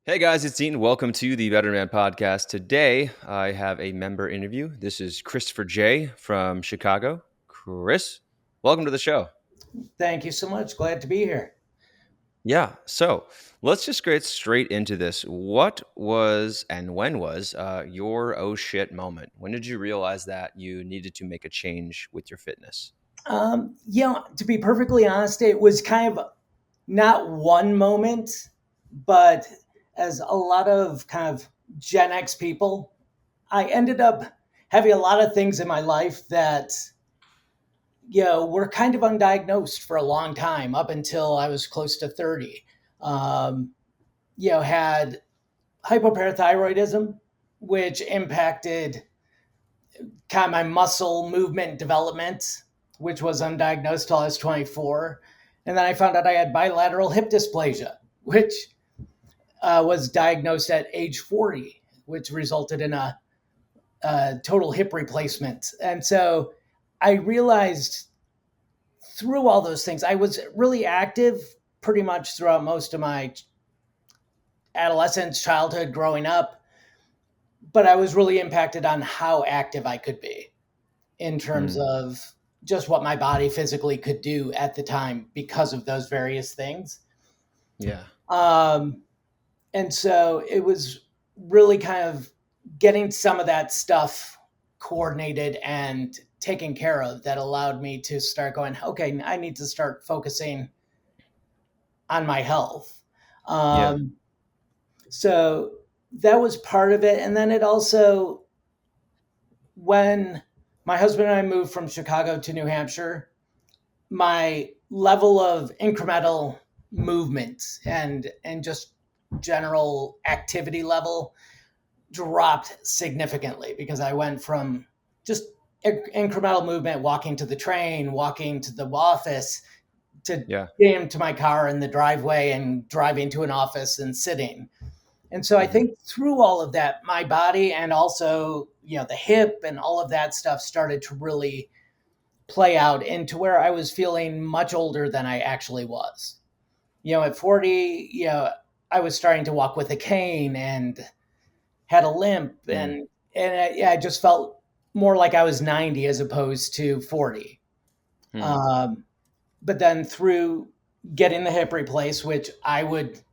Hey guys, it's Dean. Welcome to the Better Man Podcast. Today I have a member interview. This is Christopher J. from Chicago. Chris, welcome to the show. Thank you so much. Glad to be here. Yeah, so let's just get straight into this. What was and when was your oh shit moment? When did you realize that you needed to make a change with your fitness? To be perfectly honest, it was kind of not one moment, but as a lot of kind of Gen X people, I ended up having a lot of things in my life that, were kind of undiagnosed for a long time up until I was close to 30. Um, had hypoparathyroidism, which impacted kind of my muscle movement development, which was undiagnosed till I was 24. And then I found out I had bilateral hip dysplasia, which was diagnosed at age 40, which resulted in a total hip replacement. And so I realized through all those things, I was really active pretty much throughout most of my adolescence, childhood, growing up, but I was really impacted on how active I could be in terms Mm, of just what my body physically could do at the time because of those various things. yeah. Um, and so it was really kind of getting some of that stuff coordinated and taken care of that allowed me to start going, okay, I need to start focusing on my health. Yeah. Um, so that was part of it. And then it also, when my husband and I moved from Chicago to New Hampshire, my level of incremental movement and just general activity level dropped significantly because I went from just incremental movement, walking to the train, walking to the office, to Yeah. getting to my car in the driveway and driving to an office and sitting. And so I Hmm. think through all of that, my body and also, the hip and all of that stuff started to really play out into where I was feeling much older than I actually was. At 40, I was starting to walk with a cane and had a limp, Mm, and I just felt more like I was 90 as opposed to 40. mm, Um, but then through getting the hip replaced, which I wouldn't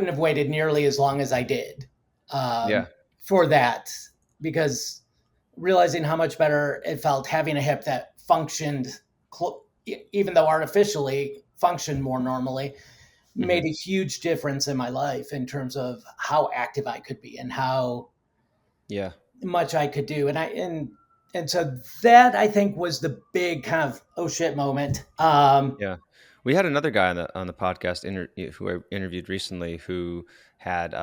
have waited nearly as long as I did yeah. for that, because realizing how much better it felt having a hip that functioned, even though artificially functioned more normally, Hmm. made a huge difference in my life in terms of how active I could be and how Yeah. much I could do. And so that, I think, was the big kind of oh shit moment. Yeah. We had another guy on the podcast who I interviewed recently who had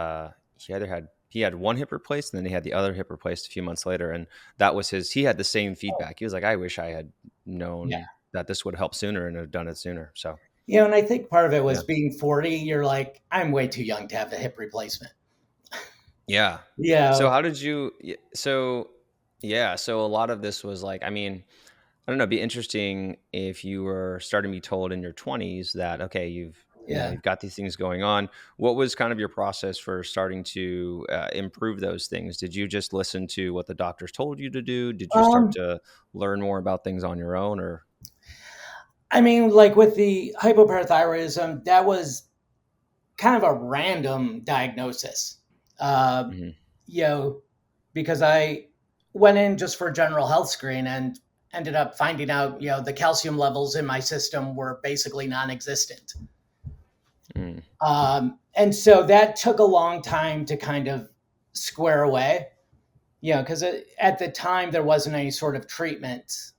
he had one hip replaced and then he had the other hip replaced a few months later, and that was he had the same Oh, feedback. He was like, I wish I had yeah. known that this would help sooner and have done it sooner. So And I think part of it was yeah. being 40. You're like, I'm way too young to have a hip replacement. Yeah. So Yeah. how did you so yeah, so a lot of this was like, I mean, I don't know, it'd be interesting if you were starting to be told in your 20s that, okay, Yeah. you've got these things going on. What was kind of your process for starting to improve those things? Did you just listen to what the doctors told you to do? Did you start Um, to learn more about things on your own or? I mean, like with the hypoparathyroidism, that was kind of a random diagnosis. Uh, Mhm. you know, because I went in just for a general health screen and ended up finding out, the calcium levels in my system were basically non-existent. Mm, And so that took a long time to kind of square away, because at the time there wasn't any sort of treatment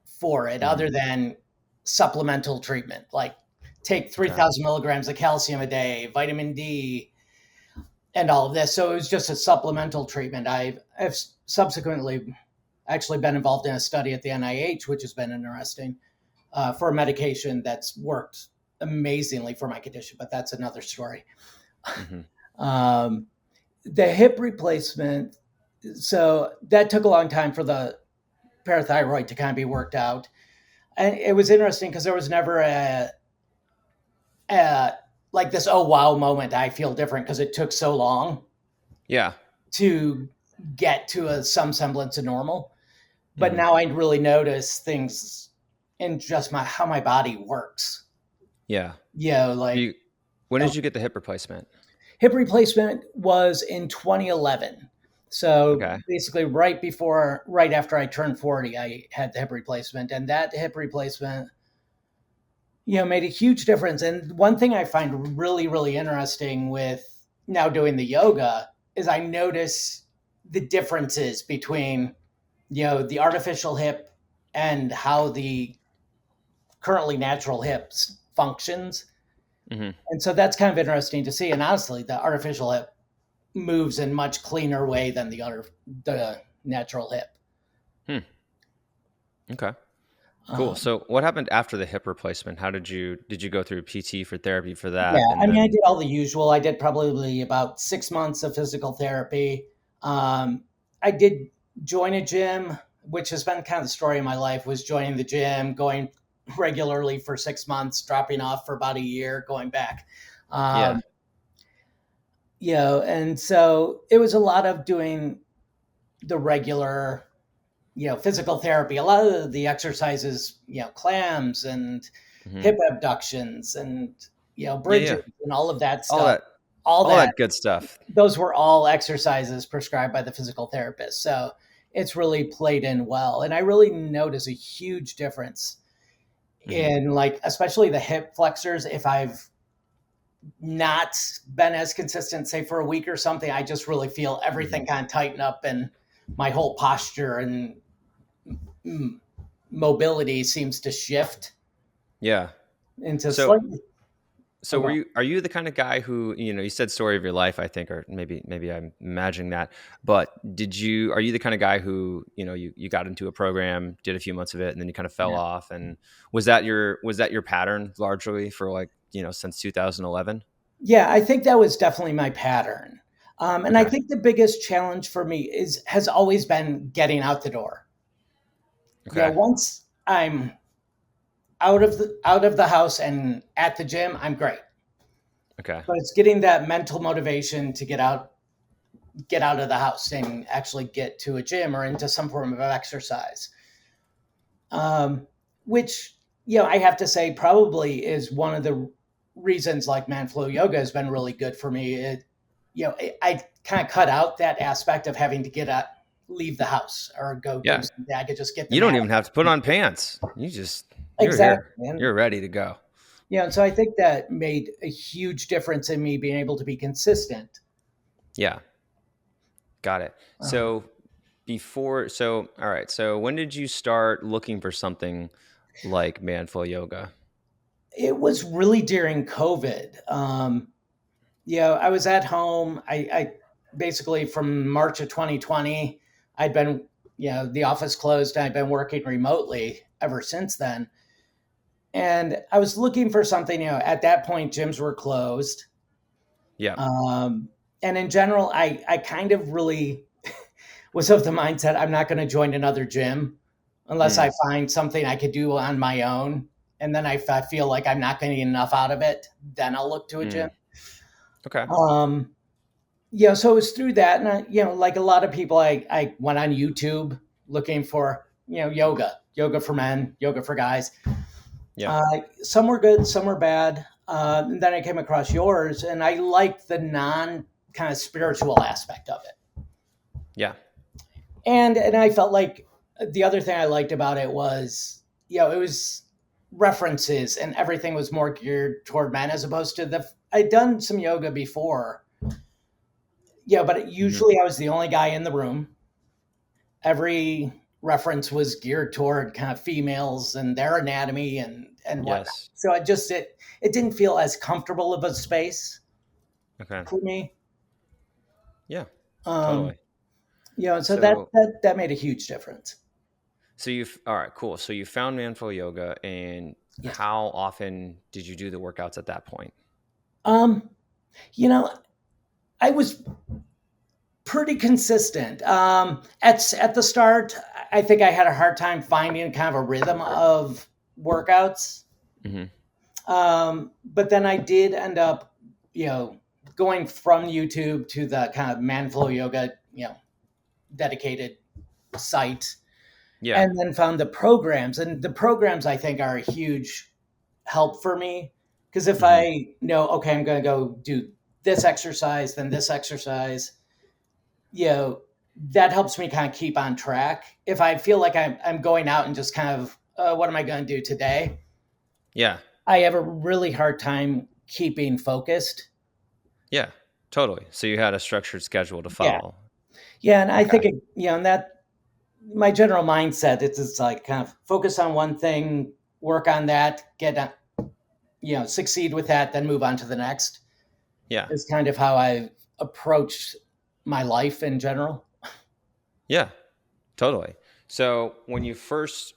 for it mhm. other than supplemental treatment, like take Okay. 3,000 milligrams of calcium a day, vitamin D, and all of this. So it was just a supplemental treatment. I've subsequently actually been involved in a study at the NIH, which has been interesting, for a medication that's worked amazingly for my condition, but that's another story. Mhm. Um, the hip replacement, so that took a long time for the parathyroid to kind of be worked out. And it was interesting because there was never a like this oh wow moment. I feel different because it took so long Yeah. to get to some semblance of normal. But Hmm. now I really notice things in just my how my body works. Yeah. Like You, when oh, did you get the hip replacement? hip replacement was in 2011. So Okay. basically, right after I turned 40, I had the hip replacement, and that hip replacement, made a huge difference. And one thing I find really, really interesting with now doing the yoga is I notice the differences between, the artificial hip and how the currently natural hips functions. Hmm. And so that's kind of interesting to see. And honestly, the artificial hip moves in much cleaner way than the natural hip. Hmm. Okay. Cool. Um, So what happened after the hip replacement? How did you go through PT for therapy for yeah, that? And I mean, I then did all the usual. I did probably about 6 months of physical therapy. I did join a gym, which has been kind of the story of my life. Was joining the gym, going regularly for 6 months, dropping off for about a year, going back. yeah. Um, and so it was a lot of doing the regular physical therapy, a lot of the exercises, clams and Hmm. hip abductions and, Yeah, bridges yeah. and all of that All stuff. that All all that, that good stuff. those were all exercises prescribed by the physical therapist. So it's really played in well. And I really notice a huge difference Hmm. in, like, especially the hip flexors. If I've not been as consistent, say for a week or something, I just really feel Hmm. everything kind of tighten up and my whole posture and mm, mobility seems to shift Yeah. into So slightly. so Oh, were well. you are you the kind of guy who, you said story of your life, I think, or maybe I'm imagining that, but are you the kind of guy who, you got into a program, did a few months of it, and then you kind of fell Yeah. off, and was that your pattern largely for, like, since 2011? Yeah, I think that was definitely my pattern. And I Okay. think the biggest challenge for me has always been getting out the door. Okay. Once I'm out of the house and at the gym, I'm great. Okay. But it's getting that mental motivation to get out of the house and actually get to a gym or into some form of exercise. Which, I have to say probably is one of the reasons like man flow yoga has been really good for me. I kind of cut out that aspect of having to leave the house or go do Yeah. something. I could just get the You don't mat. even have to put on pants. You're here. Exactly. And, You're ready to go. and so I think that made a huge difference in me being able to be consistent. Yeah. Got it. Uh, All right. So when did you start looking for something like Manful Yoga? it was really during COVID. I was at home. I basically from March of 2020, I'd been, the office closed. And I'd been working remotely ever since then. And I was looking for something, at that point, gyms were closed. Yeah. Um, and in general, I kind of really was of the mindset I'm not going to join another gym unless I Mm, find something I could do on my own. And then if I feel like I'm not getting enough out of it, then I'll look to a gym. mm. Okay. Um, so it was through that, and like a lot of people, I went on YouTube looking for yoga for men, yoga for guys. Yeah. Some were good, some were bad. And then I came across yours, and I liked the non kind of spiritual aspect of it, Yeah. and I felt like the other thing I liked about it was it was references and everything was more geared toward men as opposed to I'd done some yoga before. But Hmm. usually I was the only guy in the room. Every reference was geared toward kind of females and their anatomy and whatnot. Yes. So it didn't feel as comfortable of a space Okay. for me. Yeah. Um, Totally. so that So, that made a huge difference. all right, cool. So you found Manful Yoga, and Yes. how often did you do the workouts at that point? Um, you know, I was pretty consistent. At the start, I think I had a hard time finding kind of a rhythm of workouts. Hmm. But then I did end up, you know, going from YouTube to the kind of Manflow Yoga, dedicated site, Yeah. and then found the programs. And the programs I think are a huge help for me because if Hmm. I know, okay, I'm going to go do this exercise, then this exercise, you know, that helps me kind of keep on track. If I feel like I'm going out and just kind of, what am I going to do today? Yeah. I have a really hard time keeping focused. Yeah. Totally. So you had a structured schedule to Yeah. follow. Yeah. And I Okay. think, and that my general mindset, it's like kind of focus on one thing, work on that, succeed with that, then move on to the next Yeah. is kind of how I approach my life in general. Yeah. Totally. So when you first,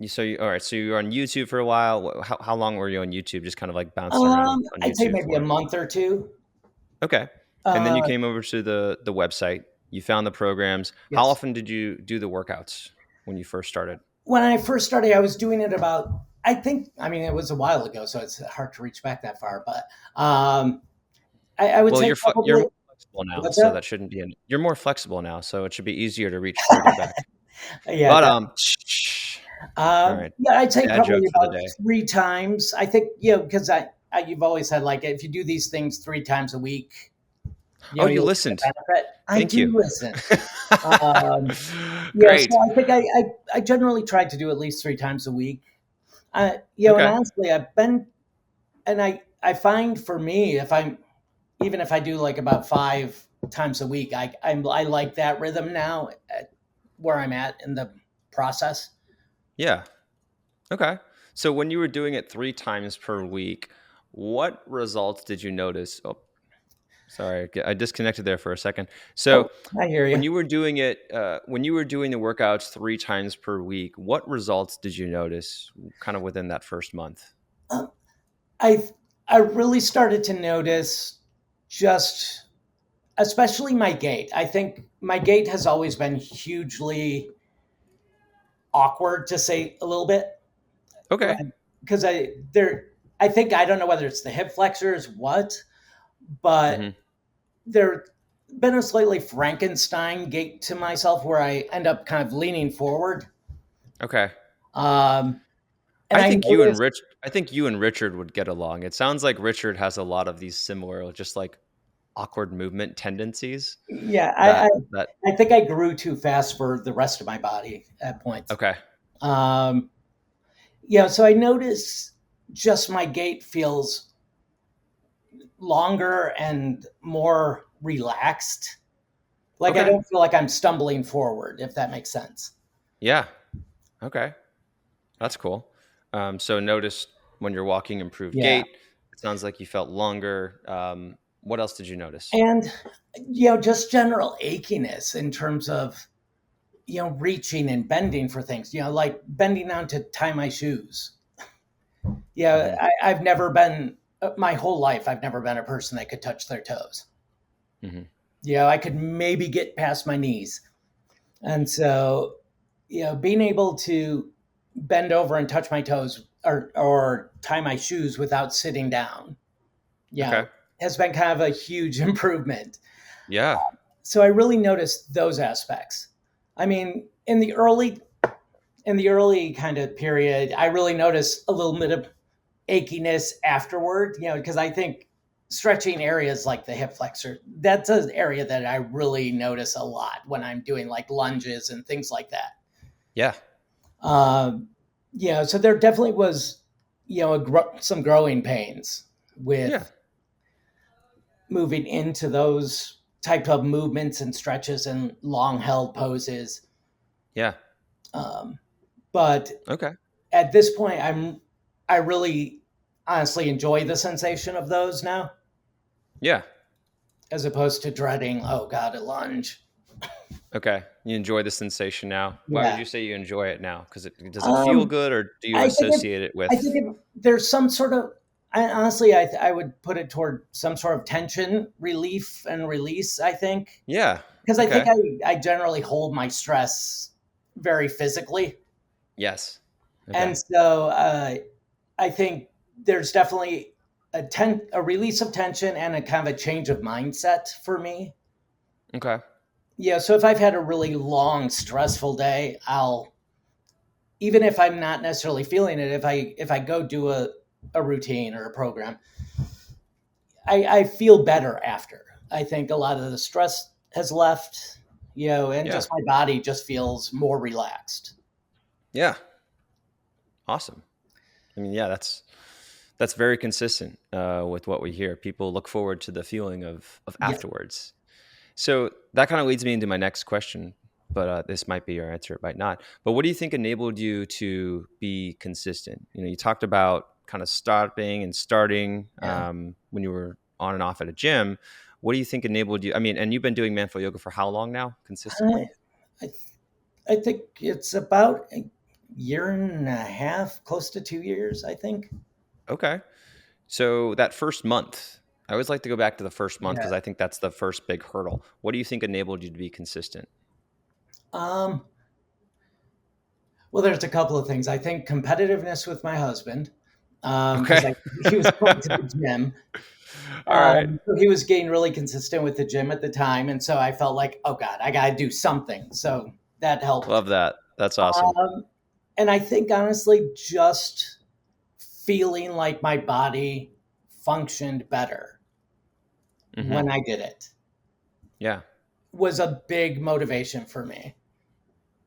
all right. So you were on YouTube for a while. How long were you on YouTube? Just kind of like bouncing around on I'd say YouTube maybe a for? month or two. Okay. And then you Uh, came over to the website. You found the programs. How yes. often did you do the workouts when you first started? When I first started, I was doing it about, I mean, it was a while ago, so it's hard to reach back that far, but I would Well, say you're probably, more flexible now, what's so that? that shouldn't be you're more flexible now, so it should be easier to reach further back. Yeah, But that, all right, yeah, I'd say dad joke probably for the about day. 3 times. I think, because you've always said like if you do these things 3 times a week, Oh, you you'll see the listened. benefit. I Thank do you. listen. Um, yeah, so Great. I think I generally try to do at least 3 times a week. And Okay. honestly, I find for me, even if I do like about 5 times a week, I like that rhythm now at where I'm at in the process. Yeah. Okay. So when you were doing it 3 times per week, what results did you notice? Oh, sorry, I disconnected there for a second. Oh, So I hear when you. you were doing it, when you were doing the workouts 3 times per week, what results did you notice kind of within that first month? Um, I I really started to notice just, especially my gait. I think my gait has always been hugely awkward, to say a little bit, Okay. because I think I don't know whether it's the hip flexors, what, but Hmm. there been a slightly Frankenstein gait to myself where I end up kind of leaning forward. Okay. Um, and I I think you and noticed, Rich I think you and Richard would get along. It sounds like Richard has a lot of these similar, just like awkward movement tendencies yeah, that I think I grew too fast for the rest of my body at points. okay. Um, yeah, so I notice just my gait feels longer and more relaxed. Like I Okay. don't feel like I'm stumbling forward, if that makes sense. Yeah. Okay. That's cool. So notice when you're walking improved Yeah. gait. It sounds like you felt longer. What else did you notice? And, just general achiness in terms of, reaching and bending for things, like bending down to tie my shoes. Yeah, Hmm. I've never been, my whole life, I've never been a person that could touch their toes. Hmm. I could maybe get past my knees. And so, being able to bend over and touch my toes or tie my shoes without sitting down, you Okay. know, has been kind of a huge improvement. Yeah. So I really noticed those aspects. I mean, in the early kind of period, I really noticed a little bit of achiness afterward, because I think stretching areas like the hip flexor, that's an area that I really notice a lot when I'm doing like lunges and things like that. Yeah. Um, so there definitely was, some growing pains Yeah. with moving into those type of movements and stretches and long held poses. Yeah. Um, but Okay. at this point, I really honestly enjoy the sensation of those now, Yeah. as opposed to dreading, oh God, a lunge. Okay. You enjoy the sensation now. Why would Yeah. you say you enjoy it now? Because does it feel Um, good, or do you I think if, associate it I with? think if there's some sort of, honestly, I would put it toward some sort of tension relief and release, I think. Yeah. Because I think Okay. I generally hold my stress very physically. Yes. Okay. And so I think there's definitely a release of tension and a kind of a change of mindset for me. Okay. Yeah, so if I've had a really long, stressful day, I'll, even if I'm not necessarily feeling it, if I go do a routine or a program, I feel better after. I think a lot of the stress has left, and Yeah. just my body just feels more relaxed. Yeah. Awesome. I mean, yeah, that's very consistent with what we hear. People look forward to the feeling of Yeah. afterwards. So that kind of leads me into my next question, but this might be your answer, it might not. But what do you think enabled you to be consistent? You talked about kind of stopping and starting Yeah. when you were on and off at a gym. What do you think enabled you? I mean, and you've been doing mindful yoga for how long now, I, consistently? I, I think it's about a year and a half, close to 2 years, I think. Okay. So that first month, I always like to go back to the first month Yeah. because I think that's the first big hurdle. What do you think enabled you to be consistent? Um, well, there's a couple of things. I think competitiveness with my husband, Okay. because he was going to the gym. All right. So he was getting really consistent with the gym at the time, and so I felt like, oh God, I got to do something. So that helped. Love that. That's awesome. Um, and I think honestly, just feeling like my body functioned better Hmm. when I did it Yeah. was a big motivation for me.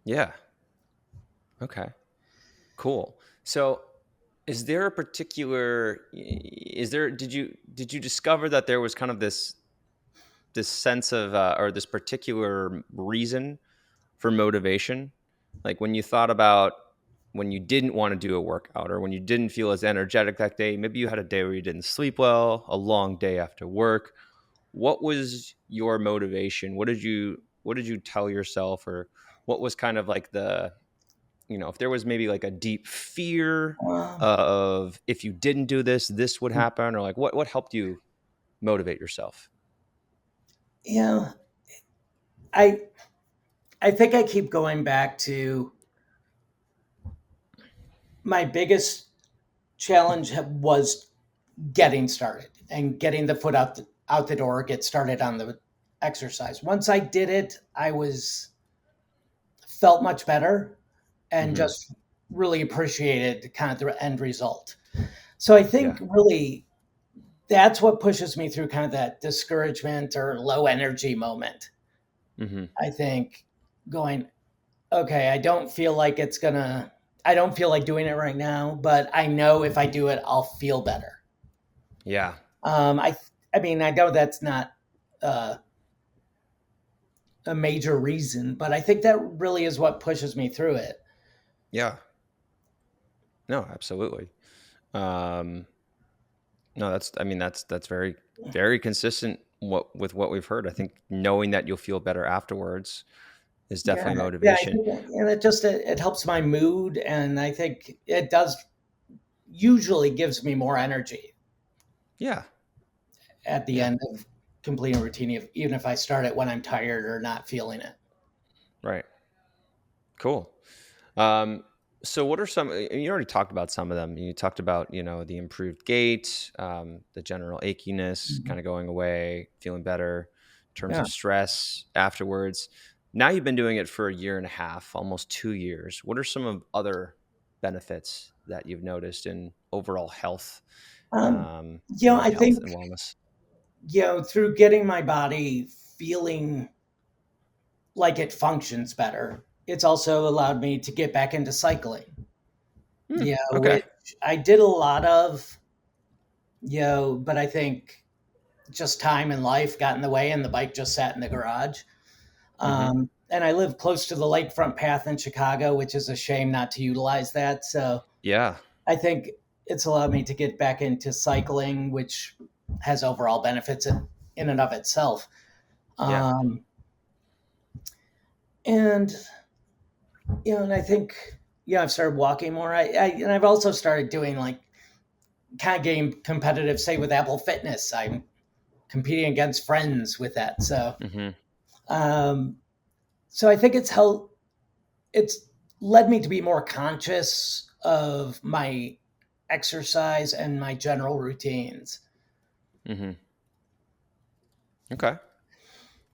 Yeah. Okay. Cool. So, did you discover that there was kind of this sense of or this particular reason for motivation? Like when you thought about when you didn't want to do a workout or when you didn't feel as energetic that day, maybe you had a day where you didn't sleep well, a long day after work. What was your motivation? What did you tell yourself, or what was kind of like if there was maybe like a deep fear Um, of if you didn't do this, this would happen, or like what helped you motivate yourself? yeah, I I think I keep going back to my biggest challenge was getting started and getting the foot out the door, get started on the exercise. Once I did it, I was felt much better and Hmm. just really appreciated kind of the end result. So I Yeah. think really that's what pushes me through kind of that discouragement or low energy moment. Hmm. I think going, okay, I don't feel like doing it right now, but I know if I do it, I'll feel better. Yeah. Um, I, I mean, I know that's not uh, a major reason, but I think that really is what pushes me through it. Yeah. No, absolutely. Um, no, that's very, very consistent with what we've heard. I think knowing that you'll feel better afterwards is Yeah, definitely yeah, I motivation. think, and it helps my mood, and I think it does usually gives me more energy Yeah. at the Yeah. end of completing a routine, even if I start it when I'm tired or not feeling it. Right. Cool. Um, so what are some, you already talked about some of them. You talked about, the improved gait, the general achiness Mhm. kind of going away, feeling better in terms Yeah. of stress afterwards. Now you've been doing it for a year and a half, almost 2 years. What are some of other benefits that you've noticed in overall health, Um, and I health think, and wellness? through getting my body feeling like it functions better, it's also allowed me to get back into cycling, Hmm, okay. which I did a lot of, but I think just time and life got in the way and the bike just sat in the garage. Hmm. And I live close to the lakefront path in Chicago, which is a shame not to utilize that. So Yeah. I think it's allowed me to get back into cycling, which has overall benefits in and of itself. Yeah. Um, and and I think I've started walking more. And I've also started doing like kind of getting competitive, say with Apple Fitness. I'm competing against friends with that. Hmm. Um, so I think it's led me to be more conscious of my exercise and my general routines. Hmm. Okay.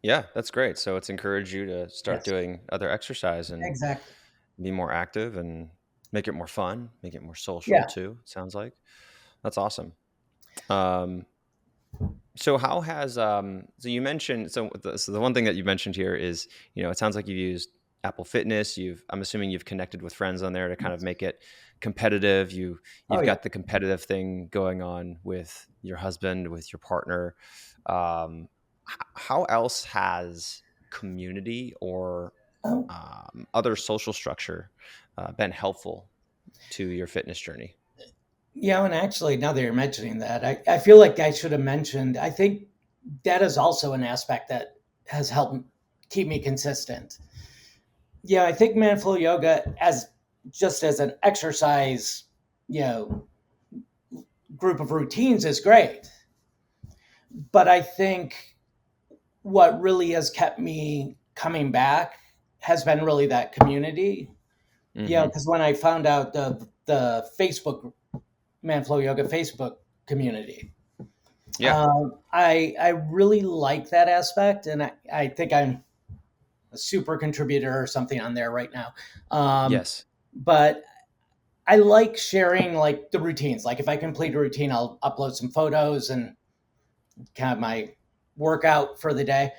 Yeah, that's great. So it's encouraged you to start Yes, doing other exercise and exactly. be more active and make it more fun, make it more social Yeah. too, it sounds like. That's awesome. Um, so how has so you mentioned so the one thing that you mentioned here is, it sounds like you've used Apple Fitness. I'm assuming you've connected with friends on there to kind of make it competitive. Oh You've yeah. got the competitive thing going on with your husband, with your partner. How else has community or Oh, other social structure been helpful to your fitness journey? yeah. And actually, now that you're mentioning that, I feel like I should have mentioned. I think that is also an aspect that has helped keep me consistent. Yeah, I think Manflow Yoga as just as an exercise, you know, group of routines is great. But I think what really has kept me coming back has been really that community. Yeah, Hmm. because when I found out the Facebook Manflow Yoga Facebook community, Yeah. I really like that aspect, and I think I'm a super contributor or something on there right now. Yes. But I like sharing like the routines. Like if I complete a routine, I'll upload some photos and kind of my workout for the day.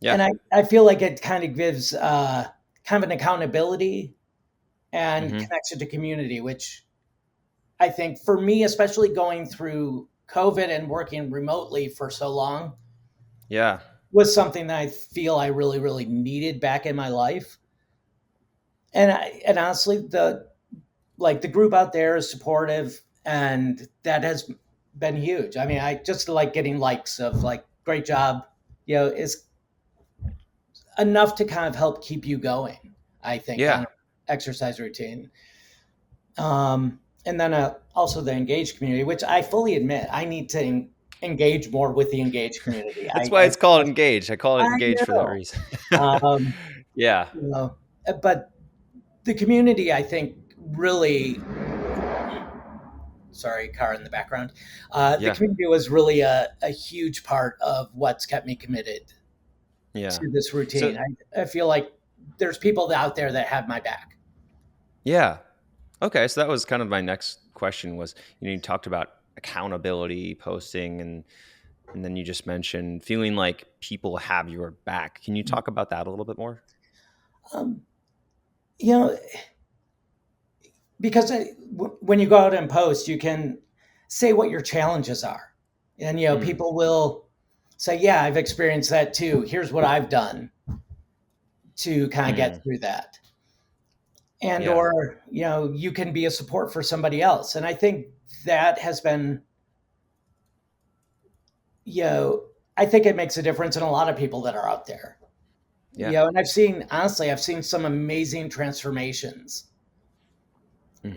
Yeah. And I feel like it kind of gives kind of an accountability and Hmm. connection to community, which I think for me, especially going through COVID and working remotely for so long, Yeah. was something that I feel I really, really needed back in my life. And honestly, the group out there is supportive, and that has been huge. I mean, I just like getting likes of like great job, is enough to kind of help keep you going. I think on Yeah. an exercise routine. And then also the engaged community, which I fully admit I need to engage more with the engaged community. That's why it's called engaged. I call it I engaged for that know, reason. um, Yeah. you know, but the community, I think, really. Sorry, car in the background. The Yeah. community was really a huge part of what's kept me committed Yeah. to this So, routine. I feel like there's people out there that have my back. yeah. Okay, so that was kind of my next question was, you talked about accountability, posting, and then you just mentioned feeling like people have your back. Can you talk about that a little bit more? Um, you know, because when you go out and post, you can say what your challenges are, and Mm. people will say, "Yeah, I've experienced that too. Here's what I've done to kind of get Hmm. through that." And Yeah. or you can be a support for somebody else, and I think that has been you know, I think it makes a difference in a lot of people that are out there. Yeah. And I've seen some amazing transformations, Hmm.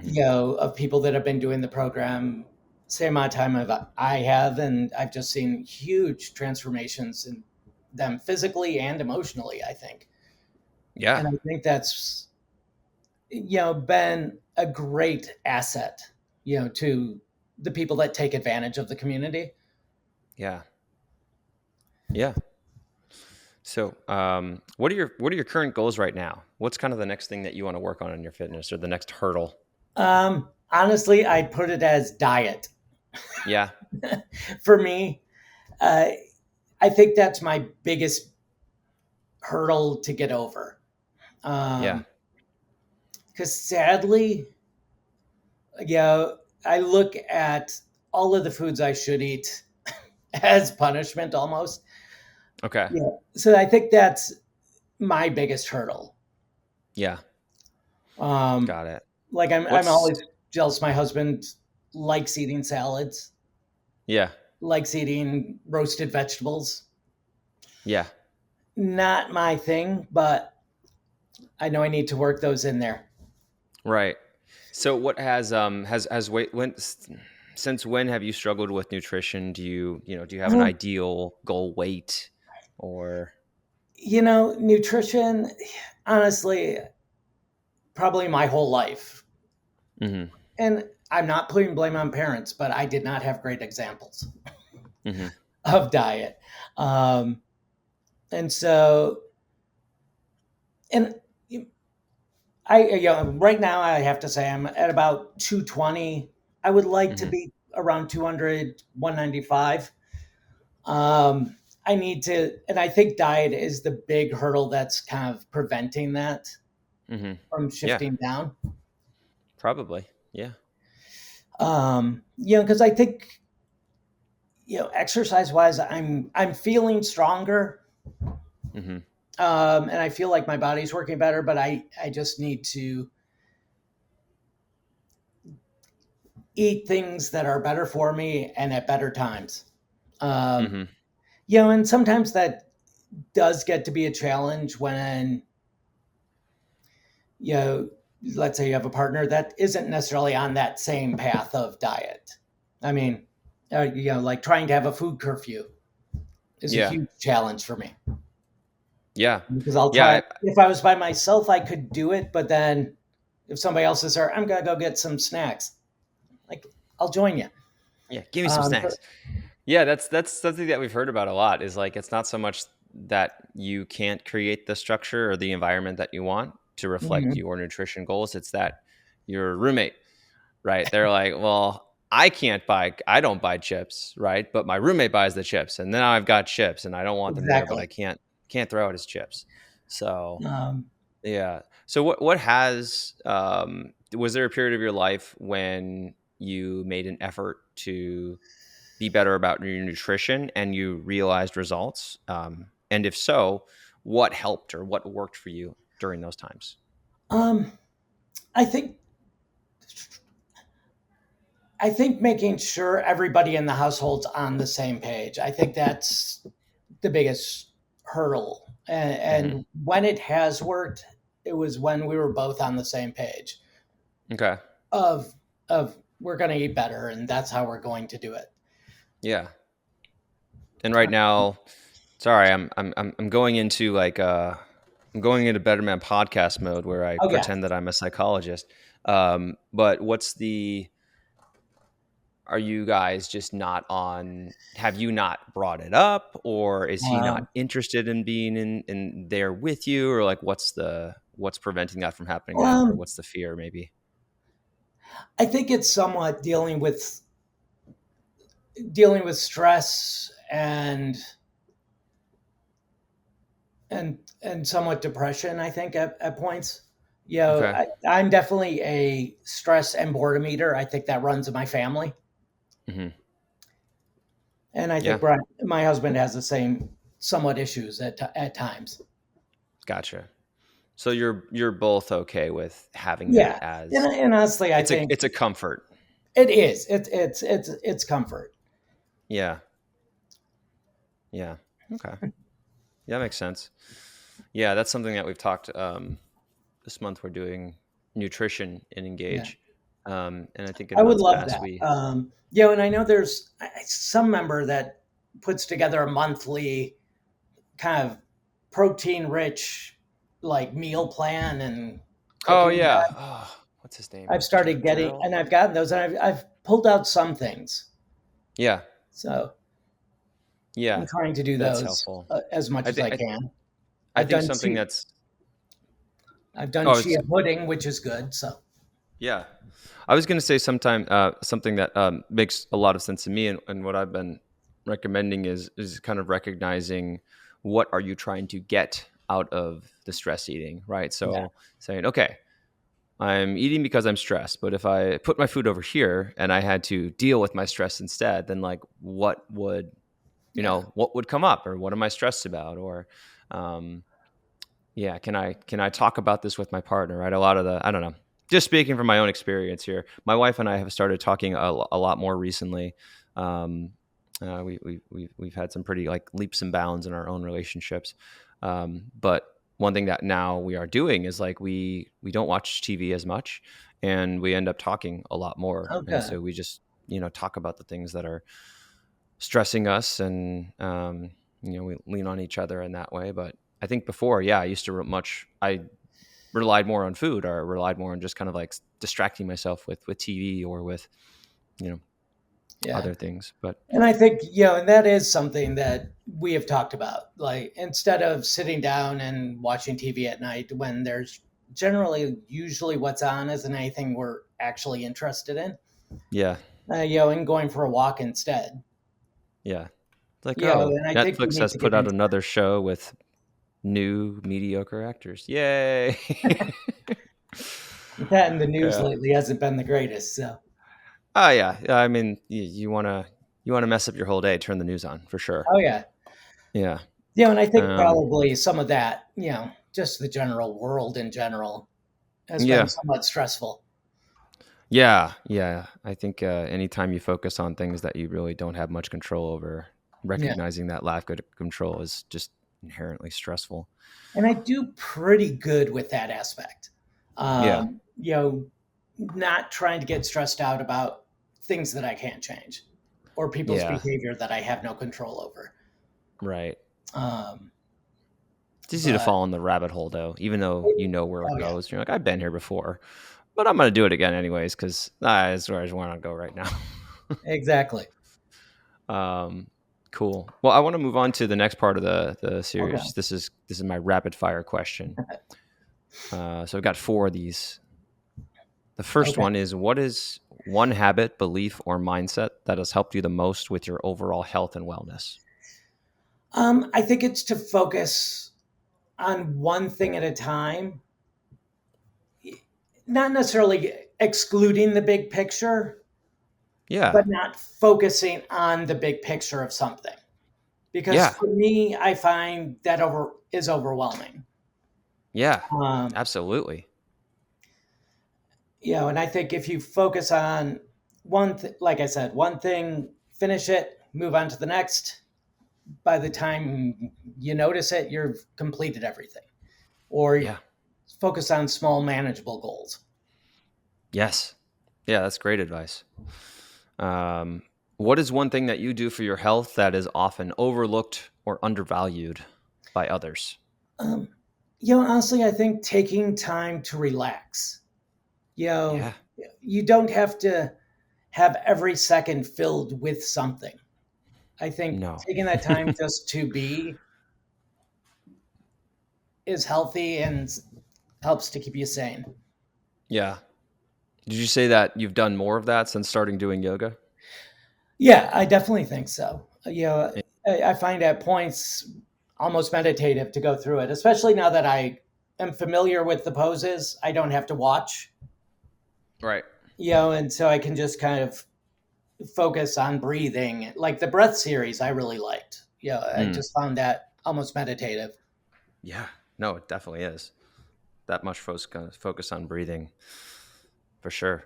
of people that have been doing the program same amount of time I have, and I've just seen huge transformations in them physically and emotionally, I think. Yeah. And I think that's, been a great asset, to the people that take advantage of the community. Yeah. Yeah. So, what are your current goals right now? What's kind of the next thing that you want to work on in your fitness, or the next hurdle? Honestly, I'd put it as diet. Yeah. For me, uh, I think that's my biggest hurdle to get over. Yeah. Because sadly, yeah, I look at all of the foods I should eat as punishment almost. Okay. Yeah. So I think that's my biggest hurdle. Yeah. Um, Got it. like I'm What's always jealous. My husband likes eating salads, Yeah. likes eating roasted vegetables. Yeah. Not my thing, but I know I need to work those in there. Right. So what has weight since when have you struggled with nutrition? Do you have an Um, ideal goal weight or nutrition, honestly, probably my whole life. Mhm. And I'm not putting blame on parents, but I did not have great examples Hmm. of diet. Um, and so, and right now I have to say I'm at about 220. I would like to Hmm. be around 200, 195. Um, I need to, and I think diet is the big hurdle that's kind of preventing that Hmm. from Yeah, shifting down. probably. Yeah. Because I think, exercise wise, I'm feeling stronger, Hmm. and I feel like my body's working better. But I just need to eat things that are better for me and at better times. Um, Hmm. and sometimes that does get to be a challenge when you know, let's say you have a partner that isn't necessarily on that same path of diet. I mean, like trying to have a food curfew is a Yeah. huge challenge for me Yeah. because I'll Yeah. try. If I was by myself, I could do it, but then if somebody else is there, I'm gonna go get some snacks. Like, I'll join you. Yeah. Give me some So, snacks. Yeah, that's something that we've heard about a lot is like it's not so much that you can't create the structure or the environment that you want to reflect mhm, your nutrition goals. It's that your roommate, right? They're like, well, I don't buy chips, right? But my roommate buys the chips, and now I've got chips, and I don't want them there, but I exactly. can't throw out his chips. So Um, yeah. So what has was there a period of your life when you made an effort to be better about your nutrition and you realized results? And if so, what helped or what worked for you during those times? um, I think I think making sure everybody in the household's on the same page. I think that's the biggest hurdle. Hmm. And when it has worked, it was when we were both on the same page Okay. of of we're going to eat better, and that's how we're going to do it. Yeah. And right now, sorry, I'm going into like I'm going into Better Man podcast mode where I Oh yeah. pretend that I'm a psychologist. But what's the are you guys just not on have you not brought it up, or is he not Um, interested in being in there with you, or like what's preventing that from happening now, or um, what's the fear maybe? I think it's somewhat dealing with stress and somewhat depression. I think at points. Okay. I'm definitely a stress and boredom eater. I think that runs in my family. Hmm. And I Yeah. think my husband has the same somewhat issues at times. Gotcha. So you're both okay with having that Yeah, and, as and honestly, I think it's a comfort. it is. It's comfort. Yeah. Yeah. Okay. Yeah, that makes sense. Yeah, that's something that we've talked this month we're doing nutrition and Yeah, engage. And I think in I would months love past that. we And I know there's some member that puts together a monthly kind of protein rich like meal plan and oh cooking. yeah. Oh, what's his name? I've started getting, Gerald? and I've gotten those, and I've pulled out some things. Yeah. So I'm Yeah. trying to do That's those helpful. as much I as think I can. I I've think done something chia, that's I've done oh it's chia pudding, which is good. So yeah. I was going to say something that makes a lot of sense to me, and what I've been recommending is kind of recognizing what are you trying to get out of the stress eating, right? yeah, So saying, okay, I'm eating because I'm stressed, but if I put my food over here and I had to deal with my stress instead, then like yeah, what would come up, or what am I stressed about, or um, yeah, can I talk about this with my partner, right? A lot of the I don't know, just speaking from my own experience here, my wife and I have started talking a lot more recently. um, we've had some pretty like leaps and bounds in our own relationships, but one thing that now we are doing is like we don't watch TV as much, and we end up talking a lot more, and okay, so we just talk about the things that are stressing us, and we lean on each other in that way. But I think before, yeah, I used to much I relied more on food or relied more on just kind of like distracting myself with TV or with, you know, Yeah. other things. But And I think, and that is something that we have talked about. Like, instead of sitting down and watching TV at night when there's generally usually what's on isn't anything we're actually interested in, yeah, and going for a walk instead. yeah. It's like, oh, And I think we Netflix need has to put get out into another show with new mediocre actors. Yay. that. And the news Yeah. lately hasn't been the greatest. So, Oh yeah. I mean, you want to mess up your whole day, turn the news on for sure. oh, yeah. Yeah. And I think Um, probably some of that, just the general world in general has been yeah. somewhat stressful. Yeah. Yeah. I think anytime you focus on things that you really don't have much control over, Yeah. recognizing that lack of control is just inherently stressful. And I do pretty good with that aspect. Yeah. Not trying to get stressed out about things that I can't change or people's Yeah. behavior that I have no control over. Right. Um, It's easy to but fall in the rabbit hole though, even though you know where it oh, yeah, goes. You're like, I've been here before, but I'm going to do it again anyways because that's where I just want to go right now. exactly. um, cool. Well, I want to move on to the next part of the Okay. series. This is my rapid fire question. So I've got four of these. The first Okay. one is, what is one habit, belief, or mindset that has helped you the most with your overall health and wellness? I think it's to focus on one thing at a time, not necessarily excluding the big picture, Yeah. but not focusing on the big picture of something. Because Yeah. for me, I find that is overwhelming. Yeah. Um, Absolutely. and I think if you focus on like I said, one thing, finish it, move on to the next. By the time you notice it, you've completed everything. Or Yeah. focus on small, manageable goals. Yes. Yeah. That's great advice. Um, what is one thing that you do for your health that is often overlooked or undervalued by others? Um, Honestly, I think taking time to relax. You know, Yeah. you don't have to have every second filled with something. I think No. taking that time just to be is healthy and helps to keep you sane. Yeah. Did you say that you've done more of that since starting doing yoga? Yeah, I definitely think so. Yeah. I find at points almost meditative to go through it, especially now that I am familiar with the poses. I don't have to watch, Right. and so I can just kind of focus on breathing. Like the breath series, I really liked. I Mm. just found that almost meditative. Yeah. No, it definitely is. That much focus on breathing for sure.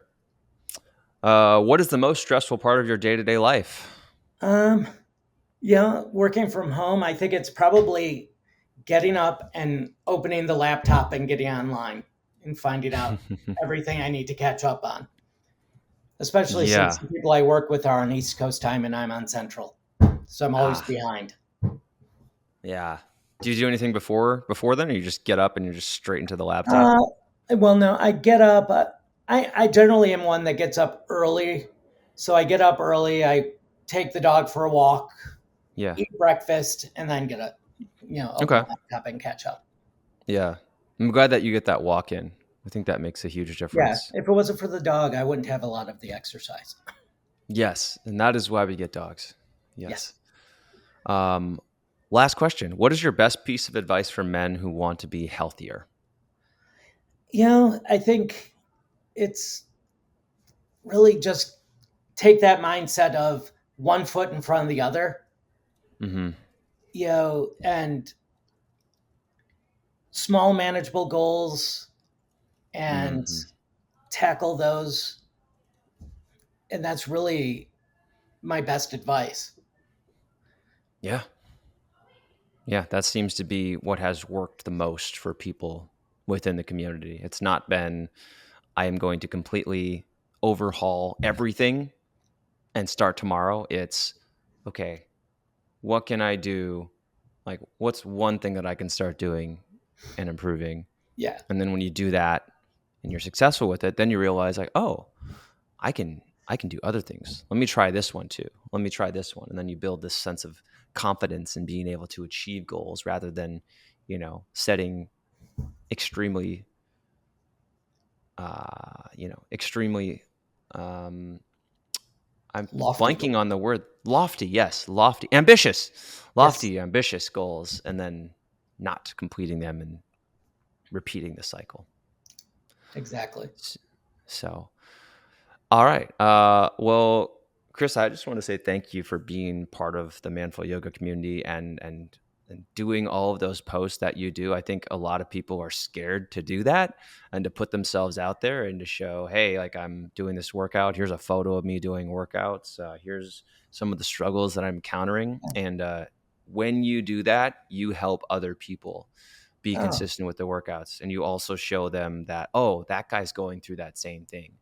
What is the most stressful part of your day to day life? Um, working from home, I think it's probably getting up and opening the laptop and getting online and finding out everything I need to catch up on, especially since Yeah. the people I work with are on East Coast time and I'm on Central. So I'm always Ah, behind. yeah. Do you do anything before then, or you just get up and you're just straight into the Uh, laptop? well, no, I get up. I generally am one that gets up early. So I get up early. I take the dog for a walk, Yeah. eat breakfast, and then get up, open the Okay. laptop and catch up. Yeah. I'm glad that you get that walk in. I think that makes a huge Yeah. difference. If it wasn't for the dog, I wouldn't have a lot of the exercise. Yes, and that is why we get dogs. Yes. Yes. Um, last question. What is your best piece of advice for men who want to be healthier? I think it's really just take that mindset of one foot in front of the other, Hmm. and small manageable goals and Hmm. tackle those. And that's really my best advice. Yeah. Yeah. That seems to be what has worked the most for people within the community. It's not been, I am going to completely overhaul everything and start tomorrow. It's, okay, what can I do? Like, what's one thing that I can start doing and improving? Yeah. And then when you do that and you're successful with it, then you realize like, oh, I can do other things. Let me try this one too. Let me try this one. And then you build this sense of confidence in being able to achieve goals rather than, setting extremely, extremely, um, I'm Lofty blanking goal. on the word lofty. Yes, lofty, ambitious, Yes, lofty, ambitious goals, and then not completing them and repeating the cycle. exactly. So, all right. Well, Chris, I just want to say thank you for being part of the Manful Yoga community and doing all of those posts that you do. I think a lot of people are scared to do that and to put themselves out there and to show, hey, like I'm doing this workout. Here's a photo of me doing workouts. Here's some of the struggles that I'm encountering. And when you do that, you help other people be Oh, consistent with the workouts, and you also show them that, oh, that guy's going through that same thing.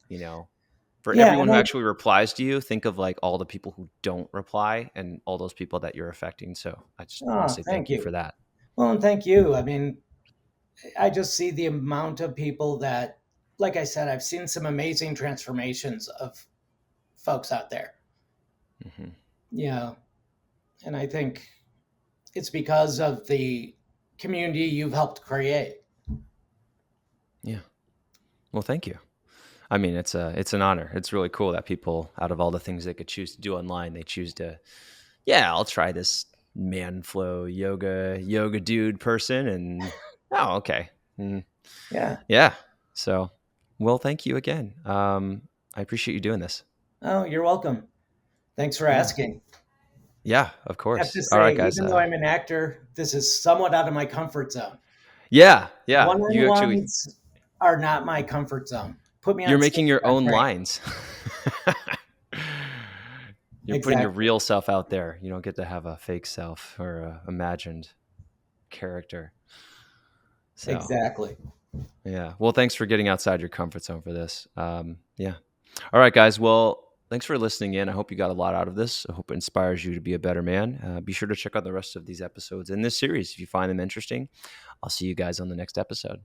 You know, for yeah. everyone And who I, actually replies to you, think of like all the people who don't reply and all those people that you're affecting. So I just want to oh, say thank thank you for you. that. Well, and thank you. I mean, I just see the amount of people that, like I said, I've seen some amazing transformations of folks out there. Hmm. Yeah. And I think it's because of the community you've helped create. Yeah. Well, thank you. I mean, it's an honor. It's really cool that people, out of all the things they could choose to do online, they choose to, yeah, I'll try this man flow yoga dude person, and oh, okay, mm, Yeah. yeah. So, well, thank you again. I appreciate you doing this. Oh, you're welcome. Thanks for Yeah, asking. yeah, of I have to course. All say, right, guys. even though I'm an actor, this is somewhat out of my comfort zone. Yeah, yeah. One on You actually ones are not my comfort zone. Put me you're on stage making your and I'm own great. lines. You're putting your Exactly. real self out there. You don't get to have a fake self or a imagined character. So, Exactly. yeah. Well, thanks for getting outside your comfort zone for this. Yeah. All right, guys. Well, thanks for listening in. I hope you got a lot out of this. I hope it inspires you to be a better man. Be sure to check out the rest of these episodes in this series if you find them interesting. I'll see you guys on the next episode.